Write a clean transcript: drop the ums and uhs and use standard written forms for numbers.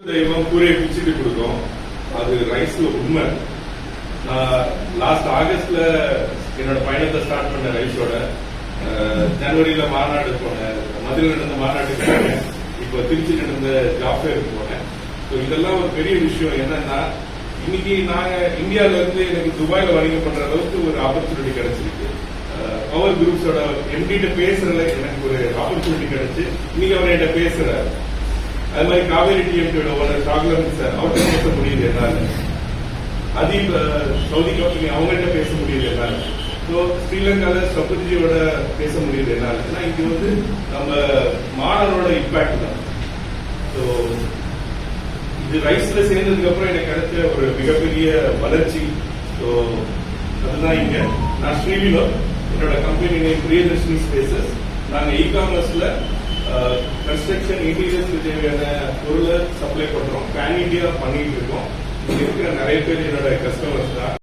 தெய்வம் கூரையை பிச்சுட்டு கொடுக்கும். அது ரைஸ்ல உண்மை. லாஸ்ட் ஆகஸ்ட்ல என்னோட பயணத்தை ஸ்டார்ட் பண்ண ரைஸோட ஜனவரியில மாநாடு போனேன், மதுரையில் நடந்த மாநாட்டுக்கு போனேன், இப்ப திருச்சி நடந்த ஜாப் ஃபேருக்கு போனேன். இதெல்லாம் ஒரு பெரிய விஷயம். என்னன்னா இன்னைக்கு நாங்க இந்தியாவில இருந்து எனக்கு துபாயில வணிகம் பண்ற அளவுக்கு ஒரு ஆப்பர்ச்சுனிட்டி கிடைச்சிருக்கு. பவர் குரூப்ஸோட எம்டிட்ட பேசுறதுல எனக்கு ஒரு ஆப்பர்ச்சுனிட்டி கிடைச்சு இன்னைக்கு அவர் என்கிட்ட பேசுறாரு. அது மாதிரி காவேரி டிஎம்டியோட ஓனர் ஷாக்லன் சார் அவர்கிட்ட பேச முடியுது என்னால. அதீப் சவுதி கம்பெனி அவங்கள்ட்ட பேச முடியுது என்னால. ஸோ ஸ்ரீலங்கால சபுஜியோட பேச முடியுது என்னால. ஏன்னா இது நம்ம மாணவரோட இம்பாக்ட் தான். ஸோ இது ரைஸ்ல சேர்ந்ததுக்கு அப்புறம் எனக்கு கிடைச்ச ஒரு மிகப்பெரிய வளர்ச்சி. ஸோ அதுதான் இங்க நான் ஸ்ரீவினோத், என்னோட கம்பெனி நேம் பிரியதர்ஷினி ஸ்பேசஸ். நாங்க இ-காமர்ஸ்ல கன்ஸ்ட்ரக்ஷன் இன்டீரியர்ஸ்க்கு தேவையான பொருளை சப்ளை பண்றோம். பேன் இண்டியா பண்ணிட்டு இருக்கோம். இங்க இருக்கிற நிறைய பேர் என்னோட கஸ்டமர்ஸ் தான்.